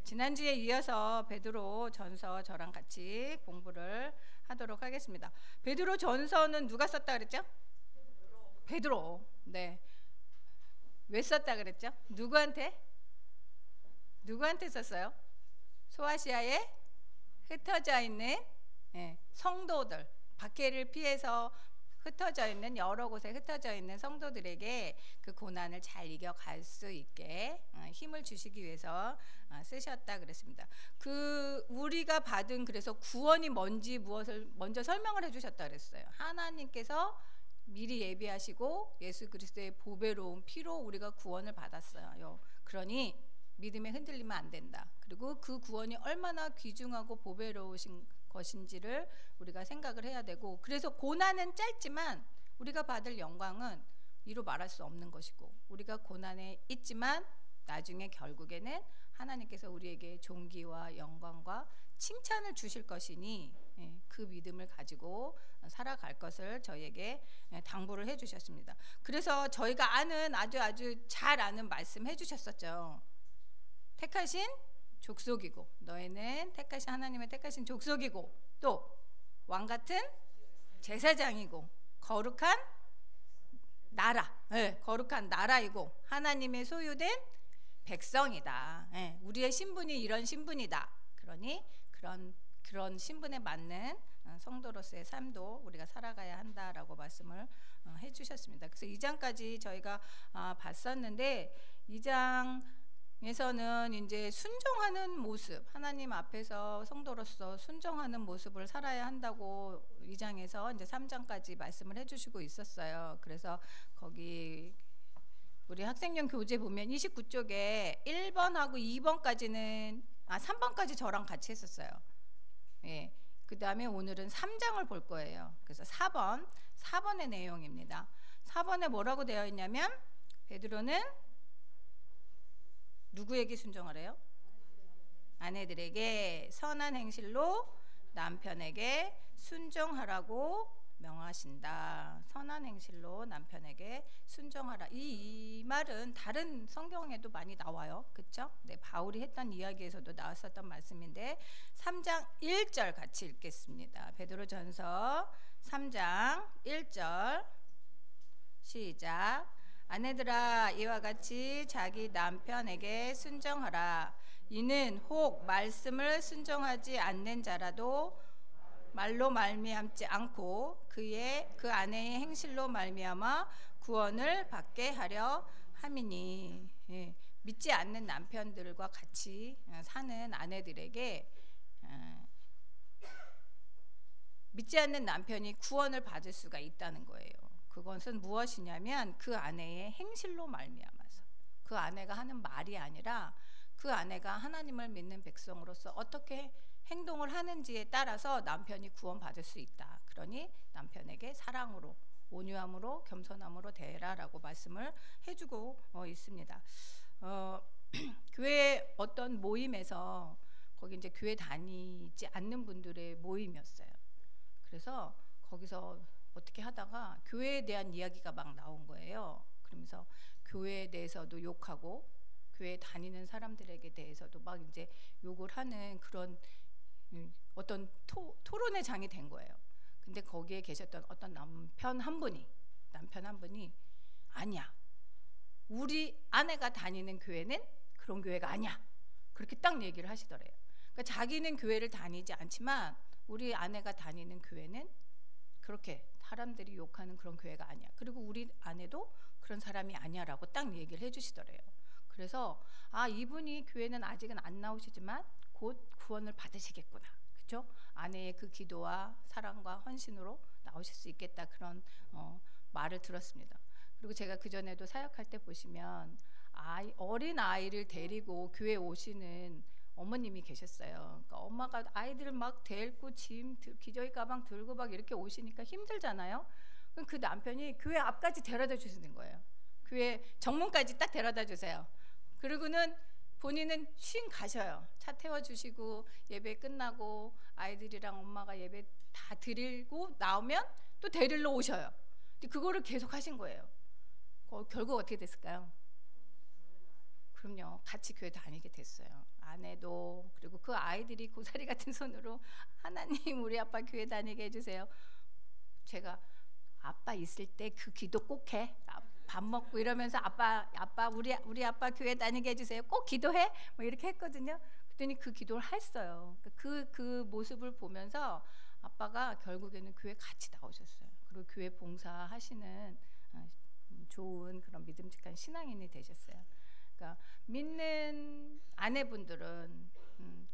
지난주에 이어서 베드로 전서 저랑 같이 공부를 하도록 하겠습니다. 베드로 전서는 누가 썼다 그랬죠? 베드로. 네. 왜 썼다 그랬죠? 누구한테 썼어요? 소아시아에 흩어져 있는 성도들, 박해를 피해서 흩어져 있는 여러 곳에 흩어져 있는 성도들에게 그 고난을 잘 이겨갈 수 있게 힘을 주시기 위해서 쓰셨다 그랬습니다. 그 우리가 받은 그래서 구원이 뭔지 무엇을 먼저 설명을 해주셨다 그랬어요. 하나님께서 미리 예비하시고 예수 그리스도의 보배로운 피로 우리가 구원을 받았어요. 그러니 믿음에 흔들리면 안 된다. 그리고 그 구원이 얼마나 귀중하고 보배로우신 것인지를 우리가 생각을 해야 되고, 그래서 고난은 짧지만 우리가 받을 영광은 이루 말할 수 없는 것이고, 우리가 고난에 있지만 나중에 결국에는 하나님께서 우리에게 존귀와 영광과 칭찬을 주실 것이니 그 믿음을 가지고 살아갈 것을 저희에게 당부를 해주셨습니다. 그래서 저희가 아는 아주 잘 아는 말씀 해주셨었죠. 택하신 족속이고, 너희는 택하신 하나님의 택하신 족속이고, 또 왕같은 제사장이고, 거룩한 나라, 거룩한 나라이고, 하나님의 소유된 백성이다. 우리의 신분이 이런 신분이다. 그러니 그런 신분에 맞는 성도로서의 삶도 우리가 살아가야 한다라고 말씀을 해주셨습니다. 그래서 2장까지 저희가 봤었는데, 2장에서는 이제 순종하는 모습, 하나님 앞에서 성도로서 순종하는 모습을 살아야 한다고 2장에서 이제 3장까지 말씀을 해주시고 있었어요. 그래서 거기 우리 학생용 교재 보면 29쪽에 1번하고 2번까지는 3번까지 저랑 같이 했었어요. 그 다음에 오늘은 3장을 볼 거예요. 그래서 4번의 내용입니다. 4번에 뭐라고 되어 있냐면, 베드로는 누구에게 순종하래요? 아내들에게 선한 행실로 남편에게 순종하라고 명하신다. 선한 행실로 남편에게 순종하라. 이 말은 다른 성경에도 많이 나와요. 그렇죠? 네, 바울이 했던 이야기에서도 나왔었던 말씀인데, 3장 1절 같이 읽겠습니다. 베드로전서 3장 1절 시작. 아내들아, 이와 같이 자기 남편에게 순종하라. 이는 혹 말씀을 순종하지 않는 자라도 말로 말미암지 않고 그 아내의 행실로 말미암아 구원을 받게 하려 함이니. 믿지 않는 남편들과 같이 사는 아내들에게 믿지 않는 남편이 구원을 받을 수가 있다는 거예요. 그것은 무엇이냐면 그 아내의 행실로 말미암아서, 그 아내가 하는 말이 아니라 그 아내가 하나님을 믿는 백성으로서 어떻게 행동을 하는지에 따라서 남편이 구원받을 수 있다. 그러니 남편에게 사랑으로, 온유함으로, 겸손함으로 대해라라고 말씀을 해주고 있습니다. 교회 어떤 모임에서, 거기 이제 교회 다니지 않는 분들의 모임이었어요. 그래서 거기서 어떻게 하다가 교회에 대한 이야기가 막 나온 거예요. 그러면서 교회에 대해서도 욕하고 교회 다니는 사람들에게 대해서도 막 이제 욕을 하는 그런 어떤 토론의 장이 된 거예요. 근데 거기에 계셨던 어떤 남편 한 분이 아니야, 우리 아내가 다니는 교회는 그런 교회가 아니야, 그렇게 딱 얘기를 하시더래요. 그러니까 자기는 교회를 다니지 않지만 우리 아내가 다니는 교회는 그렇게 사람들이 욕하는 그런 교회가 아니야, 그리고 우리 아내도 그런 사람이 아니야 라고 딱 얘기를 해주시더래요. 그래서 이분이 교회는 아직은 안 나오시지만 곧 구원을 받으시겠구나, 그렇죠? 아내의 그 기도와 사랑과 헌신으로 나오실 수 있겠다, 그런 말을 들었습니다. 그리고 제가 그전에도 사역할 때 보시면 어린 아이를 데리고 교회 오시는 어머님이 계셨어요. 그러니까 엄마가 아이들을 막 데리고 짐, 기저귀 가방 들고 막 이렇게 오시니까 힘들잖아요. 그럼 그 남편이 교회 앞까지 데려다 주시는 거예요. 교회 정문까지 딱 데려다 주세요. 그리고는 본인은 쉰 가셔요. 차 태워주시고 예배 끝나고 아이들이랑 엄마가 예배 다 드리고 나오면 또 데리러 오셔요. 그거를 계속 하신 거예요. 결국 어떻게 됐을까요? 그럼요. 같이 교회 다니게 됐어요. 아내도 그리고 그 아이들이 고사리 같은 손으로 하나님 우리 아빠 교회 다니게 해주세요. 제가 아빠 있을 때 그 기도 꼭 해. 밥 먹고 이러면서 아빠 우리 아빠 교회 다니게 해주세요. 꼭 기도해. 뭐 이렇게 했거든요. 그랬더니 그 기도를 했어요. 그 모습을 보면서 아빠가 결국에는 교회 같이 나오셨어요. 그리고 교회 봉사하시는 좋은 그런 믿음직한 신앙인이 되셨어요. 그러니까 믿는 아내분들은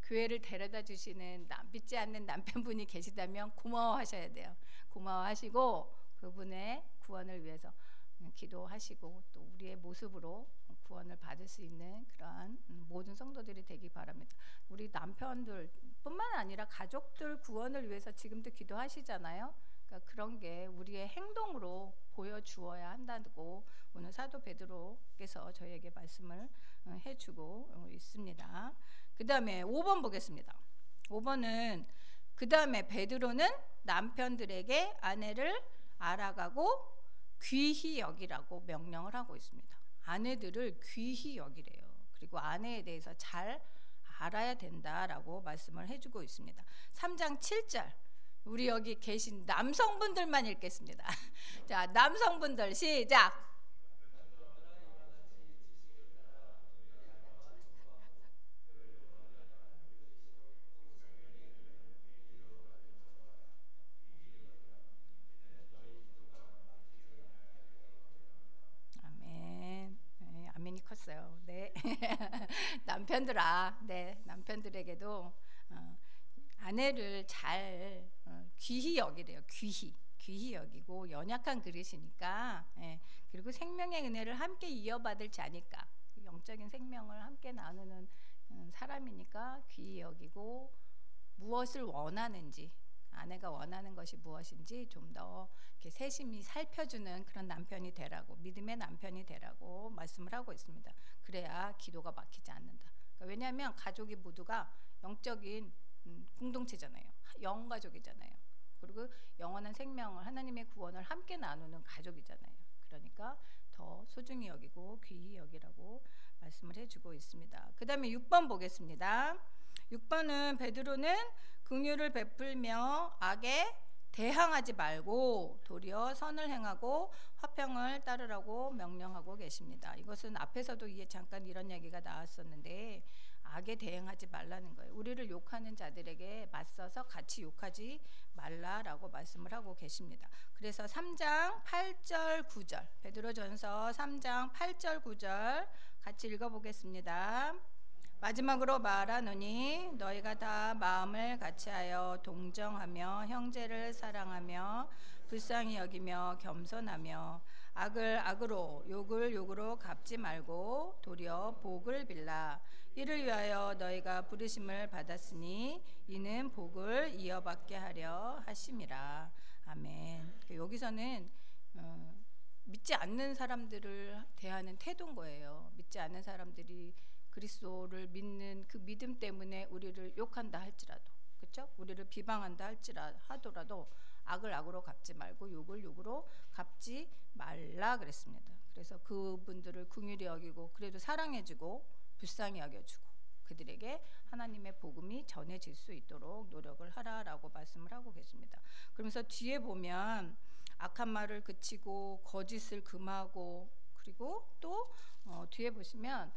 교회를 데려다 주시는 믿지 않는 남편분이 계시다면 고마워하셔야 돼요. 고마워하시고 그분의 구원을 위해서 기도하시고 또 우리의 모습으로 구원을 받을 수 있는 그러한 모든 성도들이 되기 바랍니다. 우리 남편들 뿐만 아니라 가족들 구원을 위해서 지금도 기도하시잖아요. 그러니까 그런 게 우리의 행동으로 보여주어야 한다고 오늘 사도 베드로께서 저희에게 말씀을 해주고 있습니다. 그 다음에 5번 보겠습니다. 5번은 그 다음에 베드로는 남편들에게 아내를 알아가고 귀히 여기라고 명령을 하고 있습니다. 아내들을 귀히 여기래요. 그리고 아내에 대해서 잘 알아야 된다라고 말씀을 해주고 있습니다. 3장 7절 우리 여기 계신 남성분들만 읽겠습니다. 자, 남성분들 시작. 아멘. 네, 아멘이 컸어요. 네. 남편들아, 네, 남편들에게도 아내를 잘 귀히 여기래요. 귀히 여기고 연약한 그릇이니까, 예, 그리고 생명의 은혜를 함께 이어받을 자니까 영적인 생명을 함께 나누는 사람이니까 귀히 여기고 무엇을 원하는지 아내가 원하는 것이 무엇인지 좀 더 세심히 살펴주는 그런 남편이 되라고 믿음의 남편이 되라고 말씀을 하고 있습니다. 그래야 기도가 막히지 않는다. 그러니까 왜냐하면 가족이 모두가 영적인 공동체잖아요. 영가족이잖아요. 그리고 영원한 생명을 하나님의 구원을 함께 나누는 가족이잖아요. 그러니까 더 소중히 여기고 귀히 여기라고 말씀을 해주고 있습니다. 그 다음에 6번 보겠습니다. 6번은 베드로는 긍휼을 베풀며 악에 대항하지 말고 도리어 선을 행하고 화평을 따르라고 명령하고 계십니다. 이것은 앞에서도 잠깐 이런 얘기가 나왔었는데 악에 대응하지 말라는 거예요. 우리를 욕하는 자들에게 맞서서 같이 욕하지 말라라고 말씀을 하고 계십니다. 그래서 3장 8절 9절 베드로전서 3장 8절 9절 같이 읽어보겠습니다. 마지막으로 말하노니 너희가 다 마음을 같이하여 동정하며 형제를 사랑하며 불쌍히 여기며 겸손하며 악을 악으로 욕을 욕으로 갚지 말고 도리어 복을 빌라. 이를 위하여 너희가 부르심을 받았으니 이는 복을 이어받게 하려 하심이라. 아멘. 여기서는 믿지 않는 사람들을 대하는 태도인 거예요. 믿지 않는 사람들이 그리스도를 믿는 그 믿음 때문에 우리를 욕한다 할지라도, 그렇죠? 우리를 비방한다 하더라도 악을 악으로 갚지 말고 욕을 욕으로 갚지 말라 그랬습니다. 그래서 그분들을 긍휼히 여기고 그래도 사랑해주고 불쌍히 여겨주고 그들에게 하나님의 복음이 전해질 수 있도록 노력을 하라라고 말씀을 하고 계십니다. 그러면서 뒤에 보면 악한 말을 그치고 거짓을 금하고 그리고 또 뒤에 보시면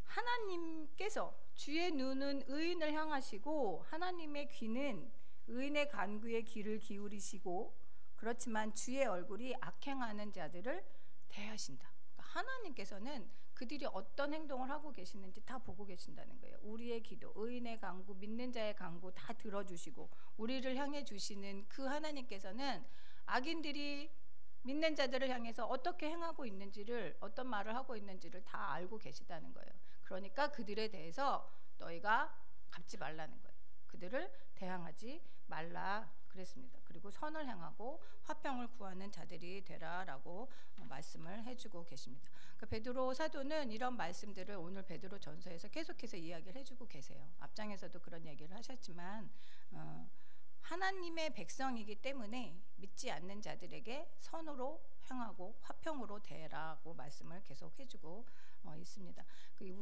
하나님께서 주의 눈은 의인을 향하시고 하나님의 귀는 의인의 간구에 귀를 기울이시고 그렇지만 주의 얼굴이 악행하는 자들을 대하신다. 그러니까 하나님께서는 그들이 어떤 행동을 하고 계시는지 다 보고 계신다는 거예요. 우리의 기도, 의인의 간구, 믿는 자의 간구 다 들어주시고 우리를 향해 주시는 그 하나님께서는 악인들이 믿는 자들을 향해서 어떻게 행하고 있는지를 어떤 말을 하고 있는지를 다 알고 계시다는 거예요. 그러니까 그들에 대해서 너희가 갚지 말라는 거예요. 그들을 대항하지 말라 그랬습니다. 그리고 선을 행하고 화평을 구하는 자들이 되라라고 말씀을 해주고 계십니다. 그러니까 베드로 사도는 이런 말씀들을 오늘 베드로 전서에서 계속해서 이야기를 해주고 계세요. 앞장에서도 그런 얘기를 하셨지만 하나님의 백성이기 때문에 믿지 않는 자들에게 선으로 행하고 화평으로 대라고 말씀을 계속 해주고 있습니다.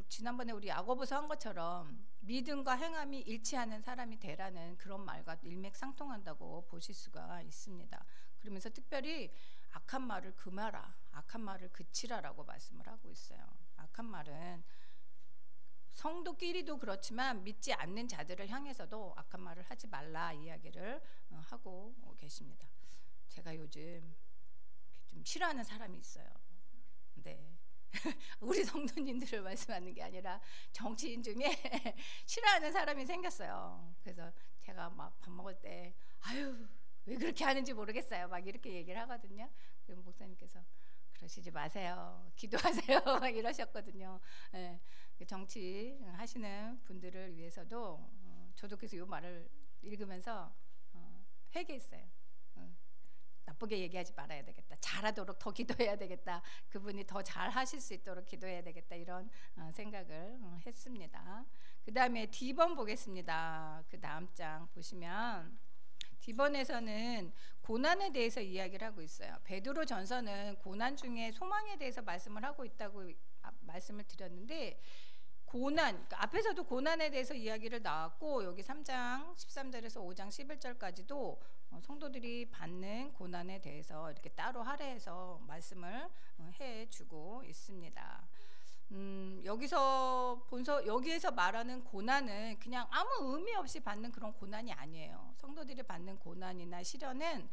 지난번에 우리 야고보서 한 것처럼 믿음과 행함이 일치하는 사람이 되라는 그런 말과 일맥상통한다고 보실 수가 있습니다. 그러면서 특별히 악한 말을 금하라, 악한 말을 그치라라고 말씀을 하고 있어요. 악한 말은 성도끼리도 그렇지만 믿지 않는 자들을 향해서도 악한 말을 하지 말라 이야기를 하고 계십니다. 제가 요즘 좀 싫어하는 사람이 있어요. 네. 우리 성도님들을 말씀하는 게 아니라 정치인 중에 싫어하는 사람이 생겼어요. 그래서 제가 막 밥 먹을 때 아유 왜 그렇게 하는지 모르겠어요. 막 이렇게 얘기를 하거든요. 그럼 목사님께서 그러시지 마세요. 기도하세요. 막 이러셨거든요. 네. 정치 하시는 분들을 위해서도 저도 그래서 이 말을 읽으면서 회개했어요. 나쁘게 얘기하지 말아야 되겠다. 잘하도록 더 기도해야 되겠다. 그분이 더 잘하실 수 있도록 기도해야 되겠다. 이런 생각을 했습니다. 그 다음에 D번 보겠습니다. 그 다음 장 보시면 D번에서는 고난에 대해서 이야기를 하고 있어요. 베드로 전서는 고난 중에 소망에 대해서 말씀을 하고 있다고 말씀을 드렸는데 고난, 그러니까 앞에서도 고난에 대해서 이야기를 나왔고 여기 3장 13절에서 5장 11절까지도 성도들이 받는 고난에 대해서 이렇게 따로 할애해서 말씀을 해주고 있습니다. 여기에서 말하는 고난은 그냥 아무 의미 없이 받는 그런 고난이 아니에요. 성도들이 받는 고난이나 시련은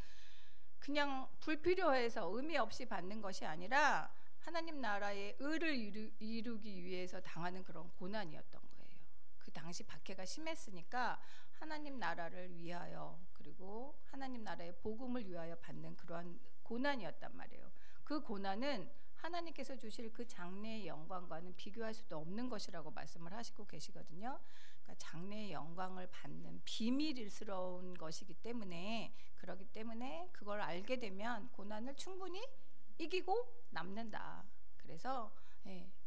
그냥 불필요해서 의미 없이 받는 것이 아니라 하나님 나라의 의를 이루기 위해서 당하는 그런 고난이었던 거예요. 그 당시 박해가 심했으니까 하나님 나라를 위하여 그리고 하나님 나라의 복음을 위하여 받는 그러한 고난이었단 말이에요. 그 고난은 하나님께서 주실 그 장래의 영광과는 비교할 수도 없는 것이라고 말씀을 하시고 계시거든요. 그러니까 장래의 영광을 받는 비밀스러운 것이기 때문에 그렇기 때문에 그걸 알게 되면 고난을 충분히 이기고 남는다. 그래서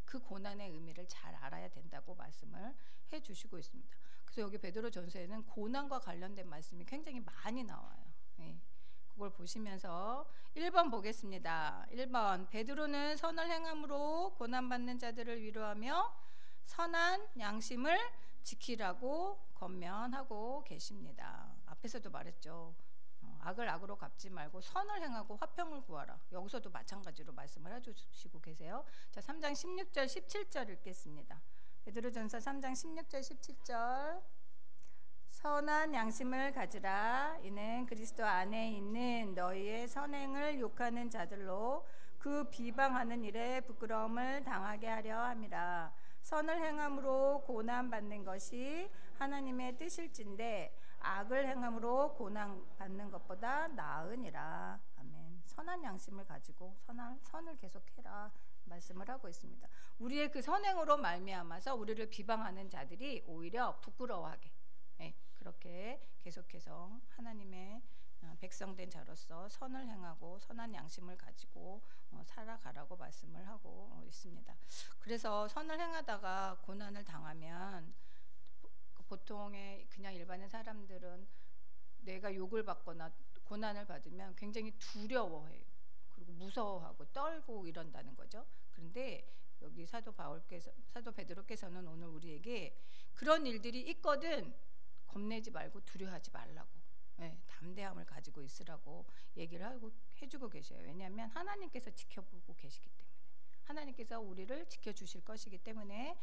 그 고난의 의미를 잘 알아야 된다고 말씀을 해주시고 있습니다. 그래서 여기 베드로 전서에는 고난과 관련된 말씀이 굉장히 많이 나와요. 그걸 보시면서 1번 보겠습니다. 1번 베드로는 선을 행함으로 고난받는 자들을 위로하며 선한 양심을 지키라고 권면하고 계십니다. 앞에서도 말했죠. 악을 악으로 갚지 말고 선을 행하고 화평을 구하라. 여기서도 마찬가지로 말씀을 해주시고 계세요. 자, 3장 16절 17절 읽겠습니다. 베드로전서 3장 16절 17절 선한 양심을 가지라. 이는 그리스도 안에 있는 너희의 선행을 욕하는 자들로 그 비방하는 일에 부끄러움을 당하게 하려 함이라. 선을 행함으로 고난받는 것이 하나님의 뜻일진데 악을 행함으로 고난받는 것보다 나으니라. 아멘. 선한 양심을 가지고 선을 계속해라 말씀을 하고 있습니다. 우리의 그 선행으로 말미암아서 우리를 비방하는 자들이 오히려 부끄러워하게 그렇게 계속해서 하나님의 백성된 자로서 선을 행하고 선한 양심을 가지고 살아가라고 말씀을 하고 있습니다. 그래서 선을 행하다가 고난을 당하면 보통의 그냥 일반의 사람들은 내가 욕을 받거나 고난을 받으면 굉장히 두려워해요. 그리고 무서워하고 떨고 이런다는 거죠. 그런데 여기 사도 베드로께서는 오늘 우리에게 그런 일들이 있거든 겁내지 말고 두려워하지 말라고 담대함을 가지고 있으라고 얘기를 해주고 계셔요. 왜냐하면 하나님께서 지켜보고 계시기 때문에 하나님께서 우리를 지켜주실 것이기 때문에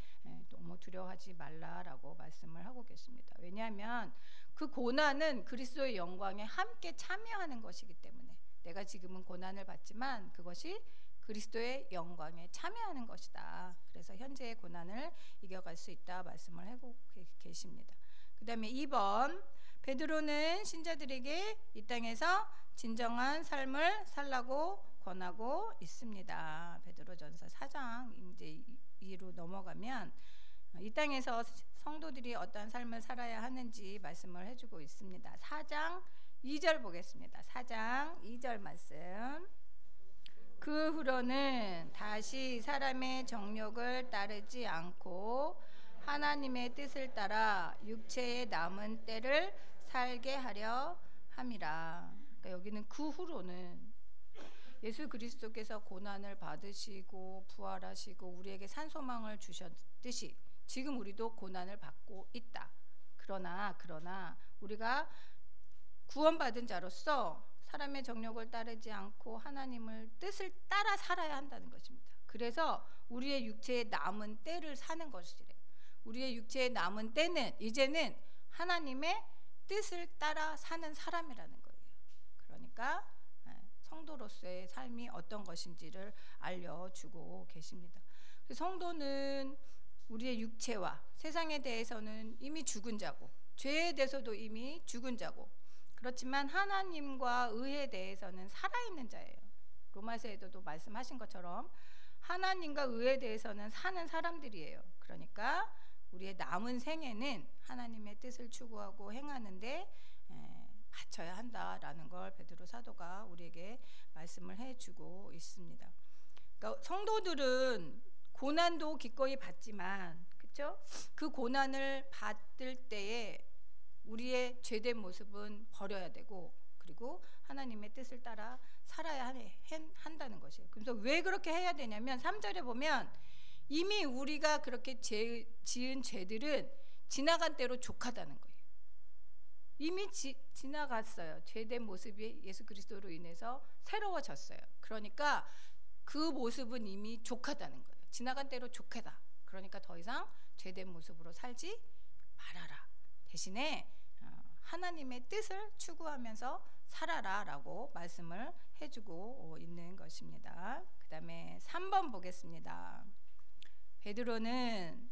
너무 두려워하지 말라라고 말씀을 하고 계십니다. 왜냐하면 그 고난은 그리스도의 영광에 함께 참여하는 것이기 때문에 내가 지금은 고난을 받지만 그것이 그리스도의 영광에 참여하는 것이다. 그래서 현재의 고난을 이겨갈 수 있다 말씀을 하고 계십니다. 그 다음에 2번 베드로는 신자들에게 이 땅에서 진정한 삶을 살라고 권하고 있습니다. 베드로전서 4장 이제 2로 넘어가면 이 땅에서 성도들이 어떤 삶을 살아야 하는지 말씀을 해주고 있습니다. 4장 2절 보겠습니다. 4장 2절 말씀. 그 후로는 다시 사람의 정욕을 따르지 않고 하나님의 뜻을 따라 육체의 남은 때를 살게 하려 함이라. 그러니까 여기는 그 후로는 예수 그리스도께서 고난을 받으시고 부활하시고 우리에게 산소망을 주셨듯이 지금 우리도 고난을 받고 있다. 그러나 우리가 구원받은 자로서 사람의 정욕을 따르지 않고 하나님을 뜻을 따라 살아야 한다는 것입니다. 그래서 우리의 육체의 남은 때를 사는 것이래요. 우리의 육체의 남은 때는 이제는 하나님의 뜻을 따라 사는 사람이라는 거예요. 그러니까 성도로서의 삶이 어떤 것인지를 알려주고 계십니다. 성도는 우리의 육체와 세상에 대해서는 이미 죽은 자고, 죄에 대해서도 이미 죽은 자고, 그렇지만 하나님과 의에 대해서는 살아있는 자예요. 로마서에도 말씀하신 것처럼 하나님과 의에 대해서는 사는 사람들이에요. 그러니까 우리의 남은 생애는 하나님의 뜻을 추구하고 행하는데 바쳐야 한다라는 걸 베드로 사도가 우리에게 말씀을 해주고 있습니다. 그러니까 성도들은 고난도 기꺼이 받지만, 그렇죠? 그 고난을 받을 때에 우리의 죄된 모습은 버려야 되고, 그리고 하나님의 뜻을 따라 살아야 한다는 것이에요. 그래서 왜 그렇게 해야 되냐면 3절에 보면 이미 우리가 그렇게 지은 죄들은 지나간 대로 족하다는 거예요. 이미 지나갔어요. 죄된 모습이 예수 그리스도로 인해서 새로워졌어요. 그러니까 그 모습은 이미 족하다는 거예요. 지나간 대로 족하다. 그러니까 더 이상 죄된 모습으로 살지 말아라. 대신에 하나님의 뜻을 추구하면서 살아라 라고 말씀을 해주고 있는 것입니다. 그 다음에 3번 보겠습니다. 베드로는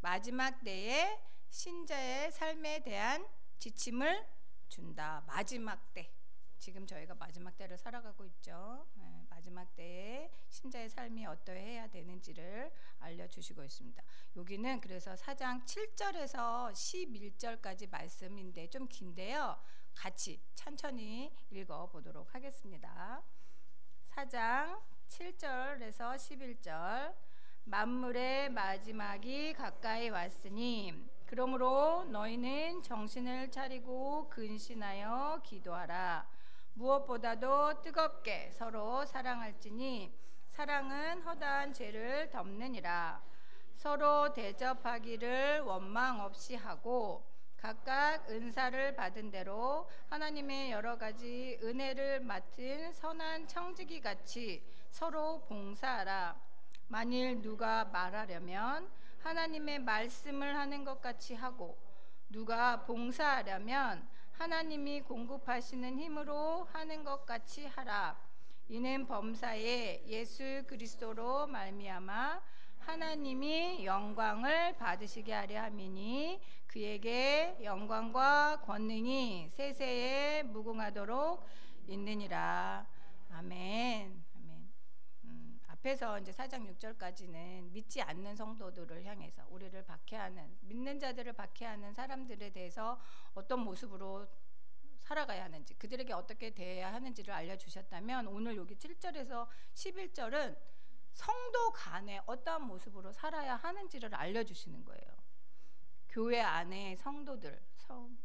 마지막 때에 신자의 삶에 대한 지침을 준다. 마지막 때, 지금 저희가 마지막 때를 살아가고 있죠. 마지막 때에 신자의 삶이 어떠해야 되는지를 알려주시고 있습니다. 여기는 그래서 4장 7절에서 11절까지 말씀인데 좀 긴데요. 같이 천천히 읽어보도록 하겠습니다. 4장 7절에서 11절. 만물의 마지막이 가까이 왔으니 그러므로 너희는 정신을 차리고 근신하여 기도하라. 무엇보다도 뜨겁게 서로 사랑할지니 사랑은 허다한 죄를 덮느니라. 서로 대접하기를 원망 없이 하고 각각 은사를 받은 대로 하나님의 여러 가지 은혜를 맡은 선한 청지기 같이 서로 봉사하라. 만일 누가 말하려면 하나님의 말씀을 하는 것 같이 하고 누가 봉사하려면 하나님이 공급하시는 힘으로 하는 것 같이 하라. 이는 범사에 예수 그리스도로 말미암아 하나님이 영광을 받으시게 하려 함이니 그에게 영광과 권능이 세세에 무궁하도록 있느니라. 아멘. 앞에서 이제 4장 6절까지는 믿지 않는 성도들을 향해서 우리를 박해하는, 믿는 자들을 박해하는 사람들에 대해서 어떤 모습으로 살아가야 하는지, 그들에게 어떻게 대해야 하는지를 알려주셨다면, 오늘 여기 7절에서 11절은 성도 간에 어떠한 모습으로 살아야 하는지를 알려주시는 거예요. 교회 안에 성도들,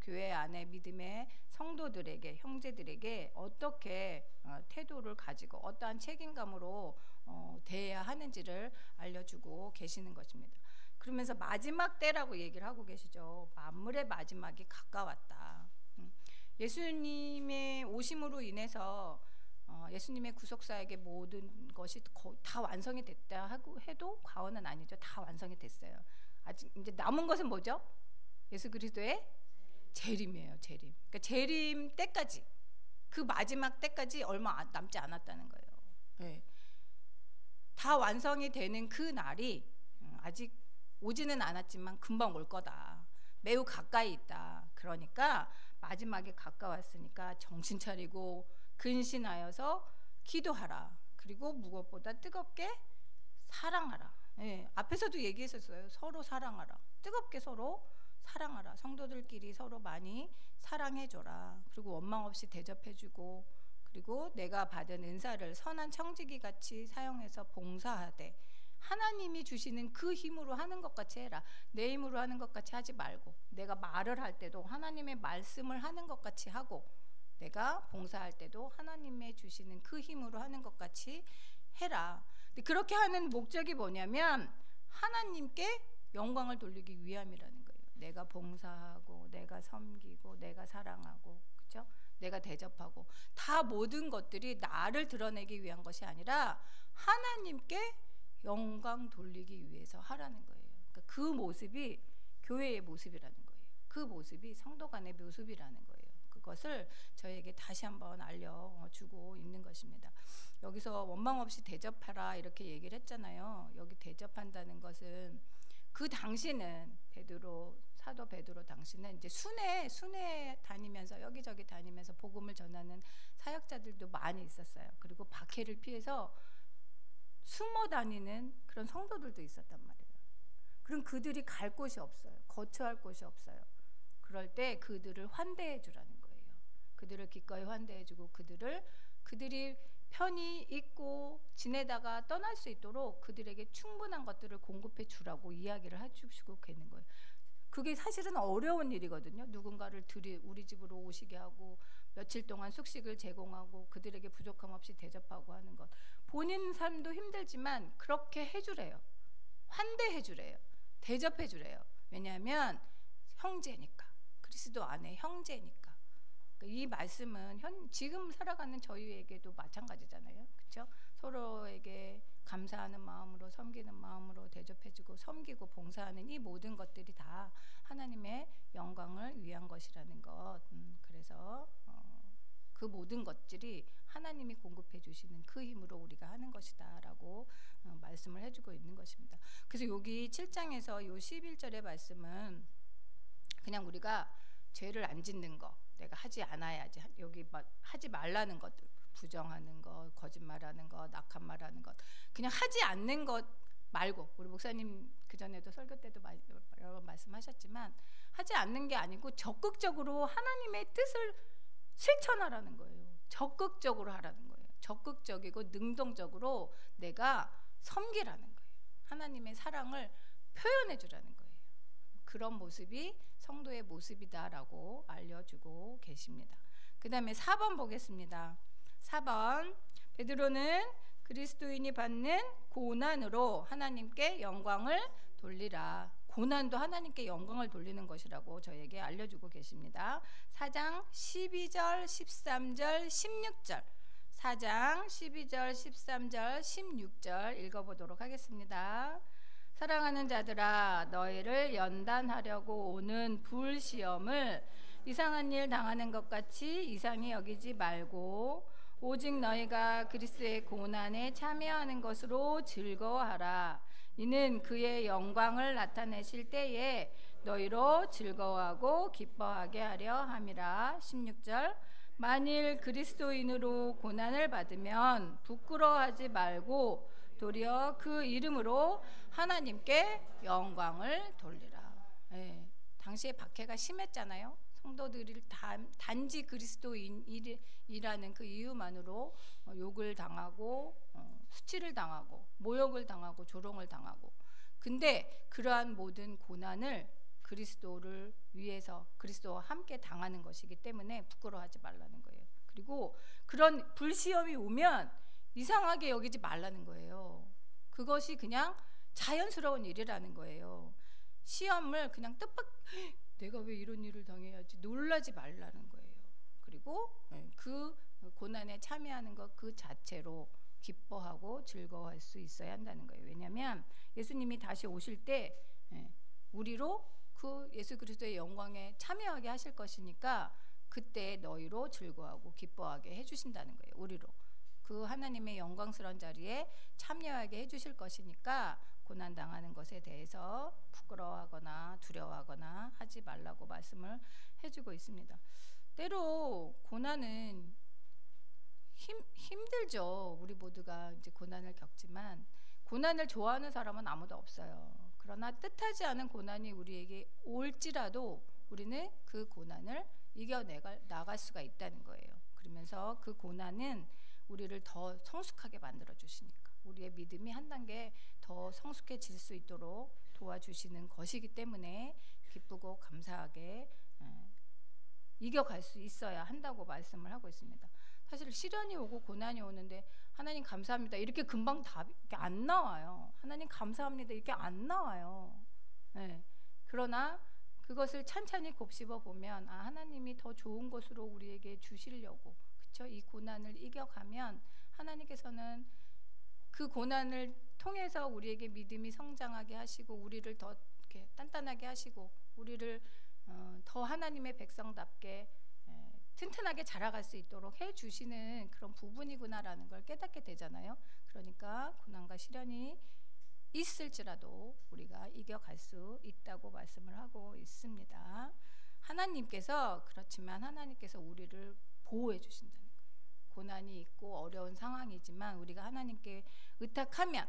교회 안에 믿음의 성도들에게, 형제들에게 어떻게 태도를 가지고 어떠한 책임감으로 대해야 하는지를 알려주고 계시는 것입니다. 그러면서 마지막 때라고 얘기를 하고 계시죠. 만물의 마지막이 가까웠다. 예수님의 오심으로 인해서 예수님의 구속사에게 모든 것이 다 완성이 됐다 하고 해도 과언은 아니죠. 다 완성이 됐어요. 아직 이제 남은 것은 뭐죠? 예수 그리스도의 재림이에요. 재림. 그러니까 재림 때까지, 그 마지막 때까지 얼마 남지 않았다는 거예요. 네. 다 완성이 되는 그 날이 아직 오지는 않았지만 금방 올 거다. 매우 가까이 있다. 그러니까 마지막에 가까웠으니까 정신 차리고 근신하여서 기도하라. 그리고 무엇보다 뜨겁게 사랑하라. 네, 앞에서도 얘기했었어요. 서로 사랑하라. 뜨겁게 서로 사랑하라. 성도들끼리 서로 많이 사랑해줘라. 그리고 원망 없이 대접해주고, 그리고 내가 받은 은사를 선한 청지기 같이 사용해서 봉사하되 하나님이 주시는 그 힘으로 하는 것 같이 해라. 내 힘으로 하는 것 같이 하지 말고, 내가 말을 할 때도 하나님의 말씀을 하는 것 같이 하고, 내가 봉사할 때도 하나님의 주시는 그 힘으로 하는 것 같이 해라. 근데 그렇게 하는 목적이 뭐냐면 하나님께 영광을 돌리기 위함이라는 거예요. 내가 봉사하고 내가 섬기고 내가 사랑하고, 그렇죠? 내가 대접하고, 다 모든 것들이 나를 드러내기 위한 것이 아니라 하나님께 영광 돌리기 위해서 하라는 거예요. 그러니까 그 모습이 교회의 모습이라는 거예요. 그 모습이 성도 간의 모습이라는 거예요. 그것을 저에게 다시 한번 알려주고 있는 것입니다. 여기서 원망 없이 대접하라 이렇게 얘기를 했잖아요. 여기 대접한다는 것은 그 당시는 사도 베드로 당시는 이제 순회 다니면서 여기저기 다니면서 복음을 전하는 사역자들도 많이 있었어요. 그리고 박해를 피해서 숨어 다니는 그런 성도들도 있었단 말이에요. 그럼 그들이 갈 곳이 없어요. 거처할 곳이 없어요. 그럴 때 그들을 환대해 주라는 거예요. 그들을 기꺼이 환대해 주고 그들이 편히 있고 지내다가 떠날 수 있도록 그들에게 충분한 것들을 공급해 주라고 이야기를 해주시고 계는 거예요. 그게 사실은 어려운 일이거든요. 누군가를 우리 집으로 오시게 하고 며칠 동안 숙식을 제공하고 그들에게 부족함 없이 대접하고 하는 것. 본인 삶도 힘들지만 그렇게 해주래요. 환대해 주래요. 대접해 주래요. 왜냐하면 형제니까. 그리스도 안에 형제니까. 이 말씀은 지금 살아가는 저희에게도 마찬가지잖아요. 그렇죠? 서로에게 감사하는 마음으로, 섬기는 마음으로 대접해주고 섬기고 봉사하는 이 모든 것들이 다 하나님의 영광을 위한 것이라는 것. 그래서 그 모든 것들이 하나님이 공급해 주시는 그 힘으로 우리가 하는 것이다 라고 말씀을 해주고 있는 것입니다. 그래서 여기 7장에서 요 11절의 말씀은 그냥 우리가 죄를 안 짓는 거, 내가 하지 않아야지, 여기 하지 말라는 것들, 부정하는 것, 거짓말하는 것, 낙한 말하는 것, 그냥 하지 않는 것 말고, 우리 목사님 그전에도 설교 때도 여러 번 말씀하셨지만 하지 않는 게 아니고 적극적으로 하나님의 뜻을 실천하라는 거예요. 적극적으로 하라는 거예요. 적극적이고 능동적으로 내가 섬기라는 거예요. 하나님의 사랑을 표현해 주라는 거예요. 그런 모습이 성도의 모습이다라고 알려주고 계십니다. 그 다음에 4번 보겠습니다. 4번, 베드로는 그리스도인이 받는 고난으로 하나님께 영광을 돌리라. 고난도 하나님께 영광을 돌리는 것이라고 저에게 알려주고 계십니다. 4장 12절, 13절, 16절 4장 12절, 13절, 16절 읽어보도록 하겠습니다. 사랑하는 자들아, 너희를 연단하려고 오는 불시험을 이상한 일 당하는 것 같이 이상히 여기지 말고 오직 너희가 그리스도의 고난에 참여하는 것으로 즐거워하라. 이는 그의 영광을 나타내실 때에 너희로 즐거워하고 기뻐하게 하려 함이라. 16절, 만일 그리스도인으로 고난을 받으면 부끄러워하지 말고 도리어 그 이름으로 하나님께 영광을 돌리라. 당시에 박해가 심했잖아요. 성도들이 단지 그리스도인이라는 그 이유만으로 욕을 당하고 수치를 당하고 모욕을 당하고 조롱을 당하고, 근데 그러한 모든 고난을 그리스도를 위해서 그리스도와 함께 당하는 것이기 때문에 부끄러워하지 말라는 거예요. 그리고 그런 불시험이 오면 이상하게 여기지 말라는 거예요. 그것이 그냥 자연스러운 일이라는 거예요. 시험을 그냥 내가 왜 이런 일을 당해야지 놀라지 말라는 거예요. 그리고 그 고난에 참여하는 것 그 자체로 기뻐하고 즐거워할 수 있어야 한다는 거예요. 왜냐하면 예수님이 다시 오실 때 우리로 그 예수 그리스도의 영광에 참여하게 하실 것이니까 그때 너희로 즐거워하고 기뻐하게 해주신다는 거예요. 우리로 그 하나님의 영광스러운 자리에 참여하게 해주실 것이니까 고난당하는 것에 대해서 부끄러워하거나 두려워하거나 하지 말라고 말씀을 해주고 있습니다. 때로 고난은 힘들죠. 우리 모두가 이제 고난을 겪지만 고난을 좋아하는 사람은 아무도 없어요. 그러나 뜻하지 않은 고난이 우리에게 올지라도 우리는 그 고난을 이겨나갈 수가 있다는 거예요. 그러면서 그 고난은 우리를 더 성숙하게 만들어 주시니까, 우리의 믿음이 한 단계 더 성숙해질 수 있도록 도와주시는 것이기 때문에 기쁘고 감사하게 이겨갈 수 있어야 한다고 말씀을 하고 있습니다. 사실 시련이 오고 고난이 오는데 하나님 감사합니다 이렇게 금방 답이 이렇게 안 나와요. 하나님 감사합니다 이렇게 안 나와요. 네. 그러나 그것을 찬찬히 곱씹어 보면 하나님이 더 좋은 것으로 우리에게 주시려고, 그렇죠? 이 고난을 이겨가면 하나님께서는 그 고난을 통해서 우리에게 믿음이 성장하게 하시고 우리를 더 이렇게 단단하게 하시고 우리를 더 하나님의 백성답게 튼튼하게 자라갈 수 있도록 해주시는 그런 부분이구나라는 걸 깨닫게 되잖아요. 그러니까 고난과 시련이 있을지라도 우리가 이겨갈 수 있다고 말씀을 하고 있습니다. 하나님께서, 그렇지만 하나님께서 우리를 보호해 주신다는 거예요. 고난이 있고 어려운 상황이지만 우리가 하나님께 의탁하면,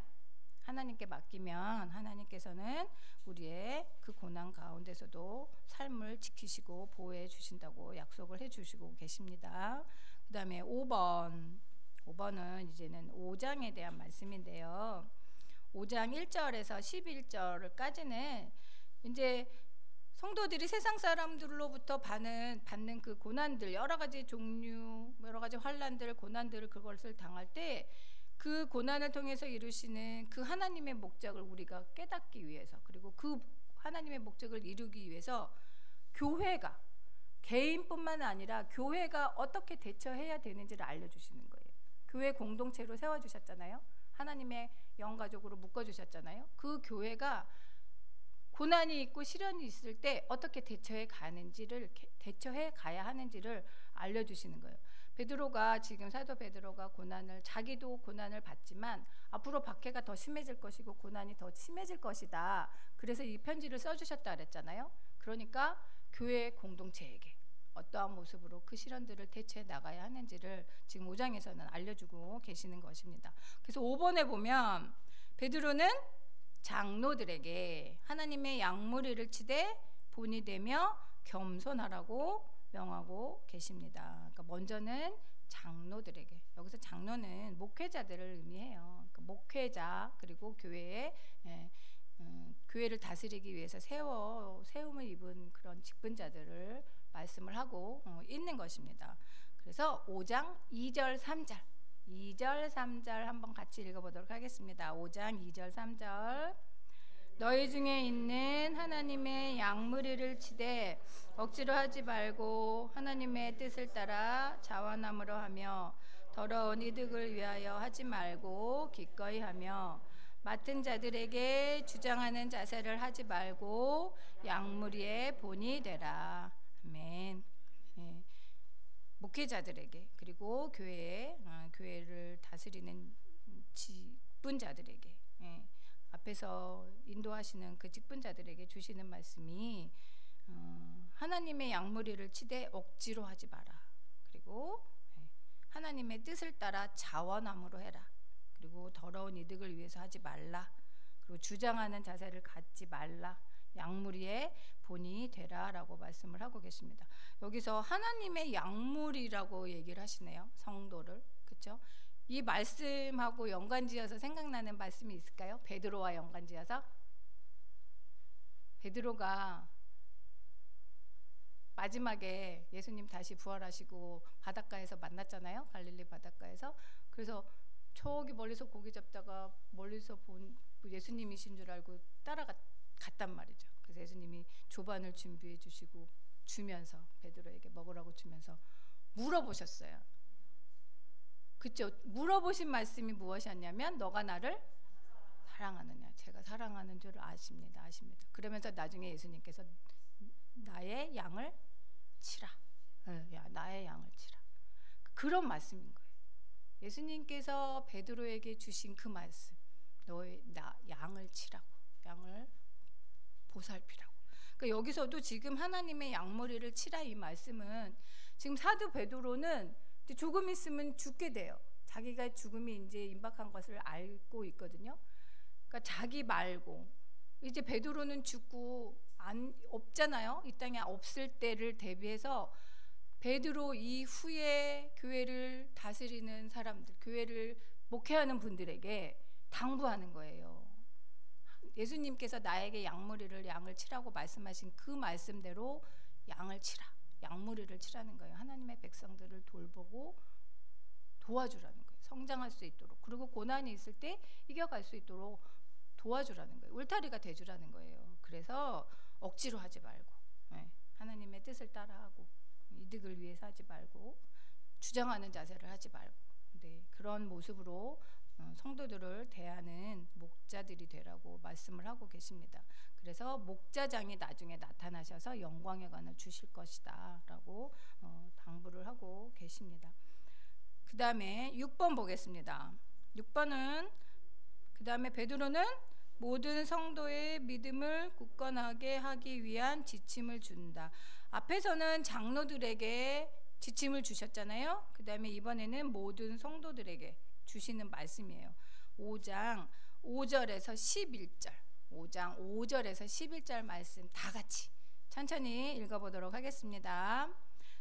하나님께 맡기면 하나님께서는 우리의 그 고난 가운데서도 삶을 지키시고 보호해 주신다고 약속을 해 주시고 계십니다. 그 다음에 5번은 이제는 5장에 대한 말씀인데요. 5장 1절에서 11절까지는 이제 성도들이 세상 사람들로부터 받는 그 고난들, 여러 가지 종류, 여러 가지 환난들, 고난들을 그것을 당할 때 그 고난을 통해서 이루시는 그 하나님의 목적을 우리가 깨닫기 위해서, 그리고 그 하나님의 목적을 이루기 위해서 교회가, 개인뿐만 아니라 교회가 어떻게 대처해야 되는지를 알려주시는 거예요. 교회 공동체로 세워주셨잖아요. 하나님의 영가족으로 묶어주셨잖아요. 그 교회가 고난이 있고 시련이 있을 때 어떻게 대처해 가야 하는지를 알려주시는 거예요. 베드로가, 지금 사도 베드로가 자기도 고난을 받지만 앞으로 박해가 더 심해질 것이고 고난이 더 심해질 것이다. 그래서 이 편지를 써주셨다 그랬잖아요. 그러니까 교회 공동체에게 어떠한 모습으로 그 시련들을 대처해 나가야 하는지를 지금 5장에서는 알려주고 계시는 것입니다. 그래서 5번에 보면 베드로는 장로들에게 하나님의 양무리를 치되 본이 되며 겸손하라고 명하고 계십니다. 그러니까 먼저는 장로들에게, 여기서 장로는 목회자들을 의미해요. 그러니까 목회자, 그리고 교회를 다스리기 위해서 세움을 입은 그런 직분자들을 말씀을 하고 있는 것입니다. 그래서 5장 2절 3절 한번 같이 읽어보도록 하겠습니다. 5장 2절 3절. 너희 중에 있는 하나님의 양무리를 치되 억지로 하지 말고 하나님의 뜻을 따라 자원함으로 하며 더러운 이득을 위하여 하지 말고 기꺼이 하며 맡은 자들에게 주장하는 자세를 하지 말고 양무리의 본이 되라. 아멘. 예. 목회자들에게, 그리고 교회를 다스리는 직분자들에게, 앞에서 인도하시는 그 직분자들에게 주시는 말씀이 하나님의 양무리를 치되 억지로 하지 마라. 그리고 하나님의 뜻을 따라 자원함으로 해라. 그리고 더러운 이득을 위해서 하지 말라. 그리고 주장하는 자세를 갖지 말라. 양무리의 본이 되라라고 말씀을 하고 계십니다. 여기서 하나님의 양무리라고 얘기를 하시네요. 성도를. 그렇죠? 이 말씀하고 연관지어서 생각나는 말씀이 있을까요? 베드로와 연관지어서. 베드로가 마지막에 예수님 다시 부활하시고 바닷가에서 만났잖아요. 갈릴리 바닷가에서. 그래서 저기 멀리서 고기 잡다가 멀리서 본 예수님이신 줄 알고 따라갔단 말이죠. 그래서 예수님이 조반을 준비해 주시고 주면서 베드로에게 먹으라고 주면서 물어보셨어요. 그렇죠? 물어보신 말씀이 무엇이었냐면 너가 나를 사랑하느냐. 제가 사랑하는 줄 아십니다. 그러면서 나중에 예수님께서 나의 양을 치라. 나의 양을 치라. 그런 말씀인 거예요. 예수님께서 베드로에게 주신 그 말씀, 너의 양을 치라고, 양을 보살피라고. 그러니까 여기서도 지금 하나님의 양머리를 치라 이 말씀은 지금 사도 베드로는 조금 있으면 죽게 돼요. 자기가 죽음이 이제 임박한 것을 알고 있거든요. 그러니까 자기 말고 이제 베드로는 죽고 없잖아요. 이 땅에 없을 때를 대비해서 베드로 이후에 교회를 다스리는 사람들, 교회를 목회하는 분들에게 당부하는 거예요. 예수님께서 나에게 양을 치라고 말씀하신 그 말씀대로 양을 치라. 양무리를 치라는 거예요. 하나님의 백성들을 돌보고 도와주라는 거예요. 성장할 수 있도록. 그리고 고난이 있을 때 이겨갈 수 있도록 도와주라는 거예요. 울타리가 돼주라는 거예요. 그래서 억지로 하지 말고, 하나님의 뜻을 따라하고, 이득을 위해서 하지 말고, 주장하는 자세를 하지 말고, 그런 모습으로 성도들을 대하는 목자들이 되라고 말씀을 하고 계십니다. 그래서 목자장이 나중에 나타나셔서 영광의 관을 주실 것이다 라고 당부를 하고 계십니다. 그 다음에 6번 보겠습니다. 6번은 그 다음에 베드로는 모든 성도의 믿음을 굳건하게 하기 위한 지침을 준다. 앞에서는 장로들에게 지침을 주셨잖아요. 그 다음에 이번에는 모든 성도들에게 주시는 말씀이에요. 5장 5절에서 11절 5장 5절에서 11절 말씀 다 같이 천천히 읽어보도록 하겠습니다.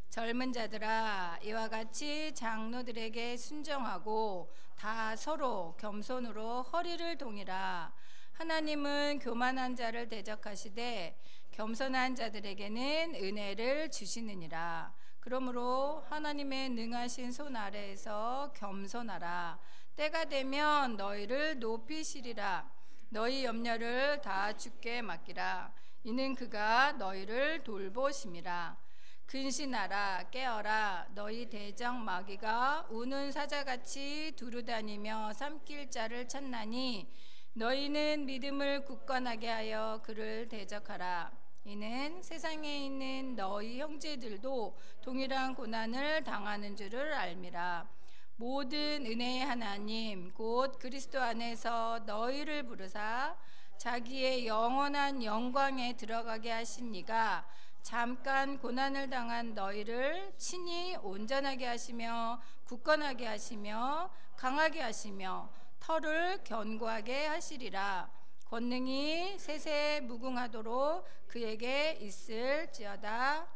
젊은 자들아, 이와 같이 장로들에게 순종하고 다 서로 겸손으로 허리를 동이라. 하나님은 교만한 자를 대적하시되 겸손한 자들에게는 은혜를 주시느니라. 그러므로 하나님의 능하신 손 아래에서 겸손하라. 때가 되면 너희를 높이시리라. 너희 염려를 다 주께 맡기라. 이는 그가 너희를 돌보심이라. 근신하라, 깨어라. 너희 대적 마귀가 우는 사자같이 두루다니며 삼킬 자를 찾나니 너희는 믿음을 굳건하게 하여 그를 대적하라. 이는 세상에 있는 너희 형제들도 동일한 고난을 당하는 줄을 알미라. 모든 은혜의 하나님 곧 그리스도 안에서 너희를 부르사 자기의 영원한 영광에 들어가게 하신 이가 잠깐 고난을 당한 너희를 친히 온전하게 하시며 굳건하게 하시며 강하게 하시며 털을 견고하게 하시리라. 권능이 세세 무궁하도록 그에게 있을지어다.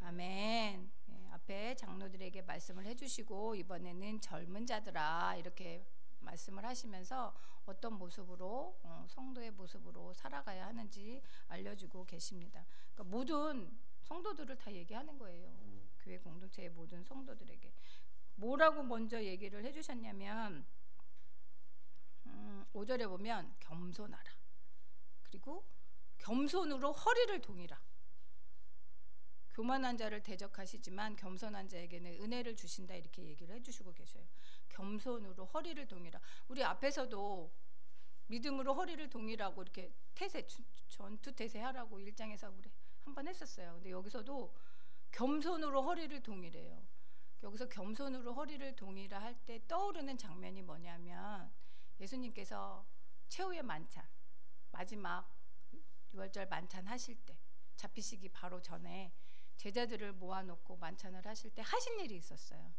아멘. 앞에 장로들에게 말씀을 해주시고 이번에는 젊은 자들아 이렇게 말씀을 하시면서 어떤 모습으로 성도의 모습으로 살아가야 하는지 알려주고 계십니다. 그러니까 모든 성도들을 다 얘기하는 거예요. 교회 공동체의 모든 성도들에게 뭐라고 먼저 얘기를 해주셨냐면 5절에 보면 겸손하라. 그리고 겸손으로 허리를 동이라. 교만한 자를 대적하시지만 겸손한 자에게는 은혜를 주신다 이렇게 얘기를 해주시고 계셔요. 겸손으로 허리를 동이라. 우리 앞에서도 믿음으로 허리를 동이라고 이렇게 태세 전투 태세 하라고 1장에서 우리 한번 했었어요. 근데 여기서도 겸손으로 허리를 동이래요. 여기서 겸손으로 허리를 동이라 할 때 떠오르는 장면이 뭐냐면 예수님께서 최후의 만찬 마지막 유월절 만찬 하실 때 잡히시기 바로 전에 제자들을 모아놓고 만찬을 하실 때 하신 일이 있었어요.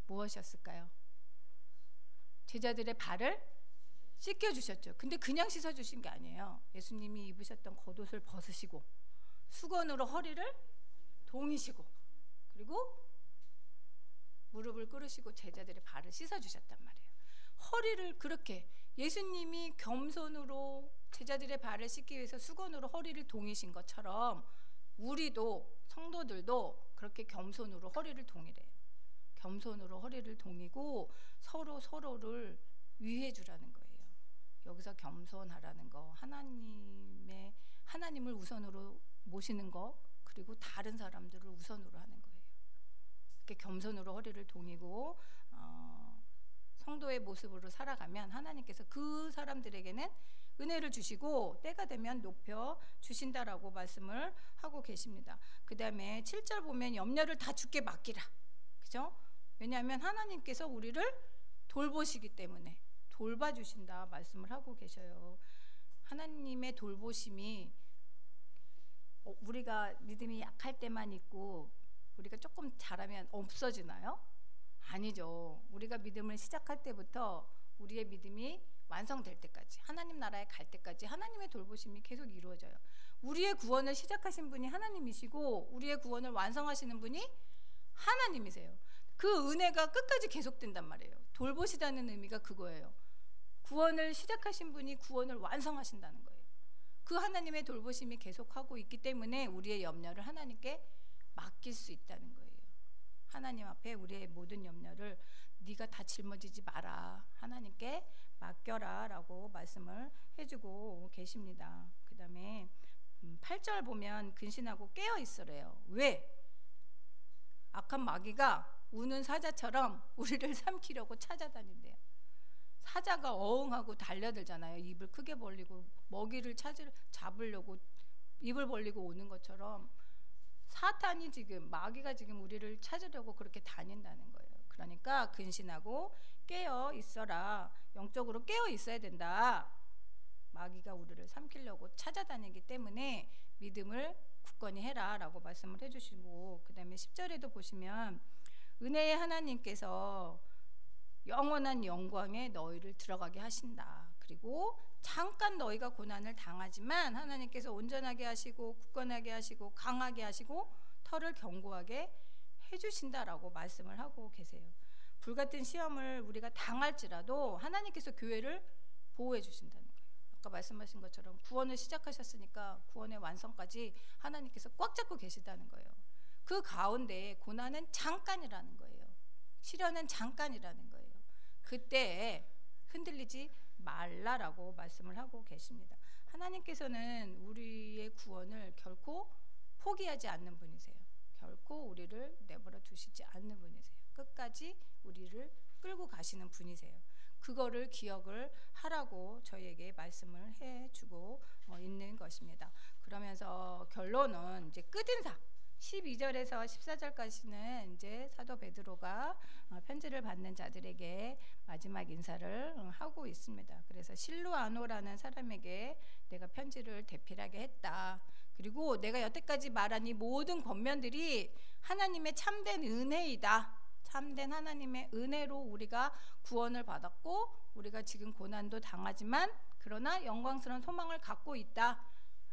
무엇이었을까요? 제자들의 발을 씻겨주셨죠. 근데 그냥 씻어주신 게 아니에요. 예수님이 입으셨던 겉옷을 벗으시고 수건으로 허리를 동이시고 그리고 무릎을 꿇으시고 제자들의 발을 씻어주셨단 말이에요. 허리를 그렇게 예수님이 겸손으로 제자들의 발을 씻기 위해서 수건으로 허리를 동이신 것처럼 우리도 성도들도 그렇게 겸손으로 허리를 동이래요. 겸손으로 허리를 동이고 서로 서로를 위해 주라는 거예요. 여기서 겸손하라는 거 하나님을 우선으로 모시는 거 그리고 다른 사람들을 우선으로 하는 거예요. 이렇게 겸손으로 허리를 동이고 성도의 모습으로 살아가면 하나님께서 그 사람들에게는 은혜를 주시고 때가 되면 높여 주신다라고 말씀을 하고 계십니다. 그 다음에 7절 보면 염려를 다 주께 맡기라. 그죠? 왜냐하면 하나님께서 우리를 돌보시기 때문에 돌봐주신다 말씀을 하고 계셔요. 하나님의 돌보심이 우리가 믿음이 약할 때만 있고 우리가 조금 잘하면 없어지나요? 아니죠. 우리가 믿음을 시작할 때부터 우리의 믿음이 완성될 때까지 하나님 나라에 갈 때까지 하나님의 돌보심이 계속 이루어져요. 우리의 구원을 시작하신 분이 하나님이시고 우리의 구원을 완성하시는 분이 하나님이세요. 그 은혜가 끝까지 계속된단 말이에요. 돌보시다는 의미가 그거예요. 구원을 시작하신 분이 구원을 완성하신다는 거예요. 그 하나님의 돌보심이 계속하고 있기 때문에 우리의 염려를 하나님께 맡길 수 있다는 거예요. 하나님 앞에 우리의 모든 염려를 네가 다 짊어지지 마라, 하나님께 맡겨라 라고 말씀을 해주고 계십니다. 그 다음에 8절 보면 근신하고 깨어 있으래요. 왜? 악한 마귀가 우는 사자처럼 우리를 삼키려고 찾아다닌대요. 사자가 어흥하고 달려들잖아요. 입을 크게 벌리고 먹이를 잡으려고 입을 벌리고 오는 것처럼 사탄이 지금, 마귀가 지금 우리를 찾으려고 그렇게 다닌다는 거예요. 그러니까 근신하고 깨어 있어라. 영적으로 깨어 있어야 된다. 마귀가 우리를 삼키려고 찾아다니기 때문에 믿음을 굳건히 해라 라고 말씀을 해주시고, 그 다음에 10절에도 보시면 은혜의 하나님께서 영원한 영광에 너희를 들어가게 하신다. 그리고 잠깐 너희가 고난을 당하지만 하나님께서 온전하게 하시고 굳건하게 하시고 강하게 하시고 털을 견고하게 해주신다라고 말씀을 하고 계세요. 불같은 시험을 우리가 당할지라도 하나님께서 교회를 보호해 주신다는 거예요. 아까 말씀하신 것처럼 구원을 시작하셨으니까 구원의 완성까지 하나님께서 꽉 잡고 계시다는 거예요. 그 가운데 고난은 잠깐이라는 거예요. 시련은 잠깐이라는 거예요. 그때 흔들리지 말라라고 말씀을 하고 계십니다. 하나님께서는 우리의 구원을 결코 포기하지 않는 분이세요. 결코 우리를 내버려 두시지 않는 분이세요. 끝까지 우리를 끌고 가시는 분이세요. 그거를 기억을 하라고 저희에게 말씀을 해주고 있는 것입니다. 그러면서 결론은 이제 끝인사 12절에서 14절까지는 이제 사도 베드로가 편지를 받는 자들에게 마지막 인사를 하고 있습니다. 그래서 실루아노라는 사람에게 내가 편지를 대필하게 했다. 그리고 내가 여태까지 말한 이 모든 권면들이 하나님의 참된 은혜이다. 참된 하나님의 은혜로 우리가 구원을 받았고 우리가 지금 고난도 당하지만 그러나 영광스러운 소망을 갖고 있다.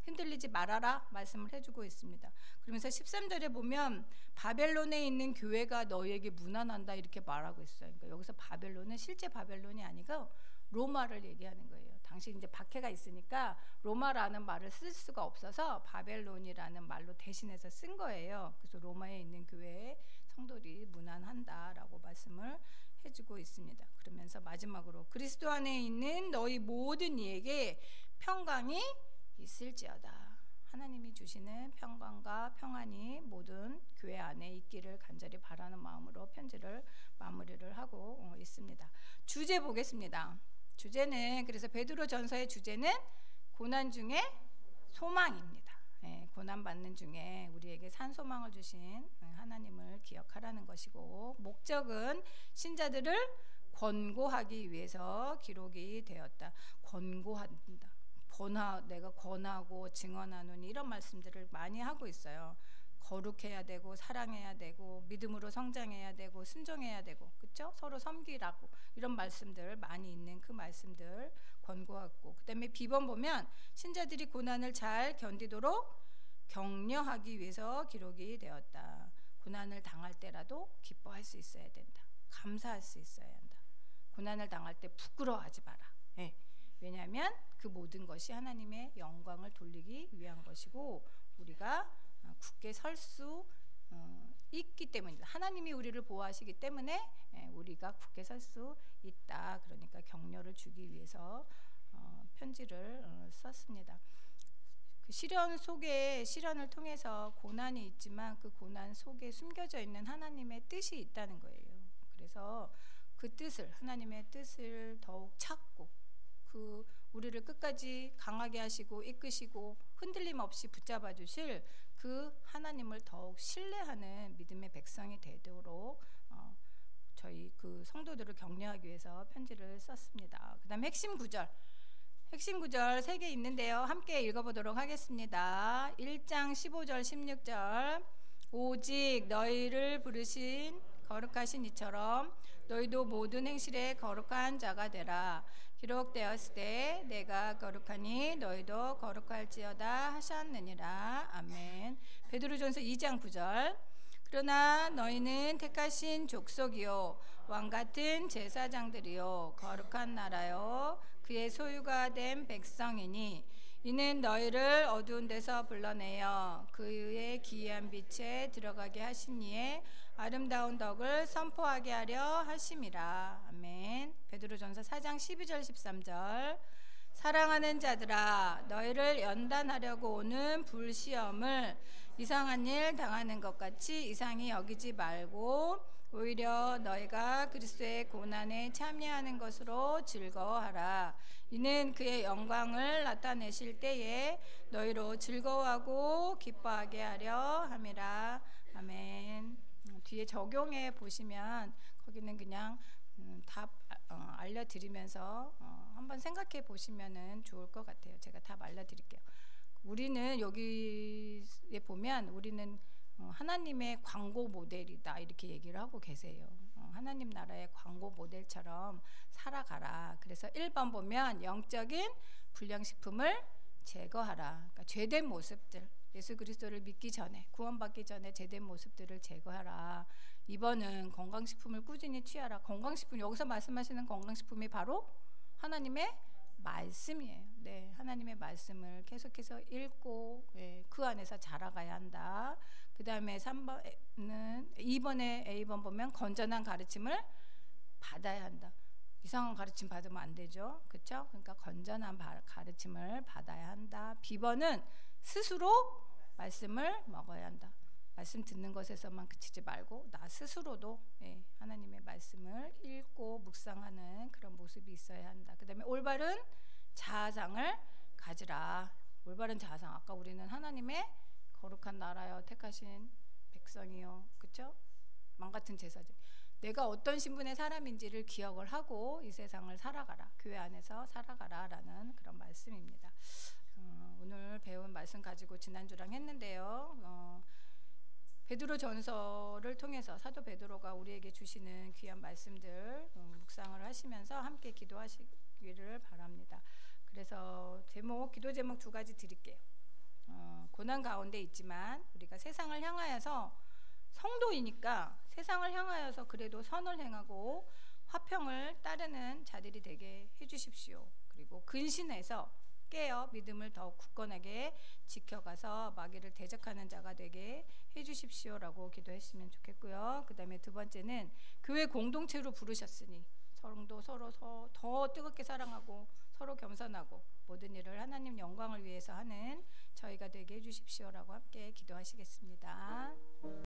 흔들리지 말아라 말씀을 해주고 있습니다. 그러면서 13절에 보면 바벨론에 있는 교회가 너희에게 문안한다 이렇게 말하고 있어요. 그러니까 여기서 바벨론은 실제 바벨론이 아니고 로마를 얘기하는 거예요. 당시 이제 박해가 있으니까 로마라는 말을 쓸 수가 없어서 바벨론이라는 말로 대신해서 쓴 거예요. 그래서 로마에 있는 교회에 성도들이 문안한다라고 말씀을 해주고 있습니다. 그러면서 마지막으로 그리스도 안에 있는 너희 모든 이에게 평강이 있을지어다. 하나님이 주시는 평강과 평안이 모든 교회 안에 있기를 간절히 바라는 마음으로 편지를 마무리를 하고 있습니다. 주제 보겠습니다. 주제는 그래서 베드로 전서의 주제는 고난 중에 소망입니다. 네, 고난 받는 중에 우리에게 산 소망을 주신 하나님을 기억하라는 것이고, 목적은 신자들을 권고하기 위해서 기록이 되었다. 권고한다. 내가 권하고 증언하는 이런 말씀들을 많이 하고 있어요. 거룩해야 되고 사랑해야 되고 믿음으로 성장해야 되고 순종해야 되고, 그렇죠? 서로 섬기라고 이런 말씀들 많이 있는 그 말씀들 권고하고, 그다음에 비번 보면 신자들이 고난을 잘 견디도록 격려하기 위해서 기록이 되었다. 고난을 당할 때라도 기뻐할 수 있어야 된다. 감사할 수 있어야 한다. 고난을 당할 때 부끄러워하지 마라. 네. 왜냐하면 그 모든 것이 하나님의 영광을 돌리기 위한 것이고 우리가 굳게 설 수 있기 때문이다. 하나님이 우리를 보호하시기 때문에 우리가 굳게 설 수 있다. 그러니까 격려를 주기 위해서 편지를 썼습니다. 그 시련 속에, 시련을 통해서 고난이 있지만 그 고난 속에 숨겨져 있는 하나님의 뜻이 있다는 거예요. 그래서 그 뜻을, 하나님의 뜻을 더욱 찾고 그 우리를 끝까지 강하게 하시고 이끄시고 흔들림 없이 붙잡아 주실 그 하나님을 더욱 신뢰하는 믿음의 백성이 되도록 저희 그 성도들을 격려하기 위해서 편지를 썼습니다. 그 다음에 핵심 구절 3개 있는데요. 함께 읽어보도록 하겠습니다. 1장 15절 16절 오직 너희를 부르신 거룩하신 이처럼 너희도 모든 행실에 거룩한 자가 되라. 기록되었을 때 내가 거룩하니 너희도 거룩할지어다 하셨느니라. 아멘. 베드로전서 2장 9절 그러나 너희는 택하신 족속이요 왕같은 제사장들이요 거룩한 나라요 그의 소유가 된 백성이니 이는 너희를 어두운 데서 불러내어 그의 기이한 빛에 들어가게 하시니에 아름다운 덕을 선포하게 하려 하심이라. 아멘. 베드로전서 4장 12절 13절. 사랑하는 자들아, 너희를 연단하려고 오는 불시험을 이상한 일 당하는 것 같이 이상히 여기지 말고 오히려 너희가 그리스도의 고난에 참여하는 것으로 즐거워하라. 이는 그의 영광을 나타내실 때에 너희로 즐거워하고 기뻐하게 하려 함이라. 아멘. 뒤에 적용해 보시면 거기는 그냥 답 알려드리면서 한번 생각해 보시면은 좋을 것 같아요. 제가 답 알려드릴게요. 우리는 여기에 보면 우리는 하나님의 광고 모델이다 이렇게 얘기를 하고 계세요. 하나님 나라의 광고 모델처럼 살아가라. 그래서 1번 보면 영적인 불량식품을 제거하라. 그러니까 죄된 모습들, 예수 그리스도를 믿기 전에, 구원받기 전에 죄된 모습들을 제거하라. 2번은 건강식품을 꾸준히 취하라. 건강식품, 여기서 말씀하시는 건강식품이 바로 하나님의 말씀이에요. 네, 하나님의 말씀을 계속해서 읽고 그 안에서 자라가야 한다. 그 다음에 2번에 A번 보면 건전한 가르침을 받아야 한다. 이상한 가르침 받으면 안 되죠. 그렇죠? 그러니까 건전한 가르침을 받아야 한다. B번은 스스로 말씀을 먹어야 한다. 말씀 듣는 것에서만 그치지 말고 나 스스로도 하나님의 말씀을 읽고 묵상하는 그런 모습이 있어야 한다. 그 다음에 올바른 자아상을 가지라. 올바른 자아상, 아까 우리는 하나님의 거룩한 나라여 택하신 백성이요, 그렇죠? 망같은 제사장, 내가 어떤 신분의 사람인지를 기억을 하고 이 세상을 살아가라, 교회 안에서 살아가라 라는 그런 말씀입니다. 오늘 배운 말씀 가지고 지난주랑 했는데요, 베드로 전서를 통해서 사도 베드로가 우리에게 주시는 귀한 말씀들 묵상을 하시면서 함께 기도하시기를 바랍니다. 그래서 기도 제목 2가지 드릴게요. 고난 가운데 있지만 우리가 세상을 향하여서, 성도이니까 세상을 향하여서 그래도 선을 행하고 화평을 따르는 자들이 되게 해주십시오. 그리고 근신해서 깨어 믿음을 더욱 굳건하게 지켜가서 마귀를 대적하는 자가 되게 해주십시오라고 기도했으면 좋겠고요. 그 다음에 2번째는 교회 공동체로 부르셨으니 서로 더 뜨겁게 사랑하고 서로 겸손하고 모든 일을 하나님 영광을 위해서 하는 저희가 되게 해주십시오라고 함께 기도하시겠습니다.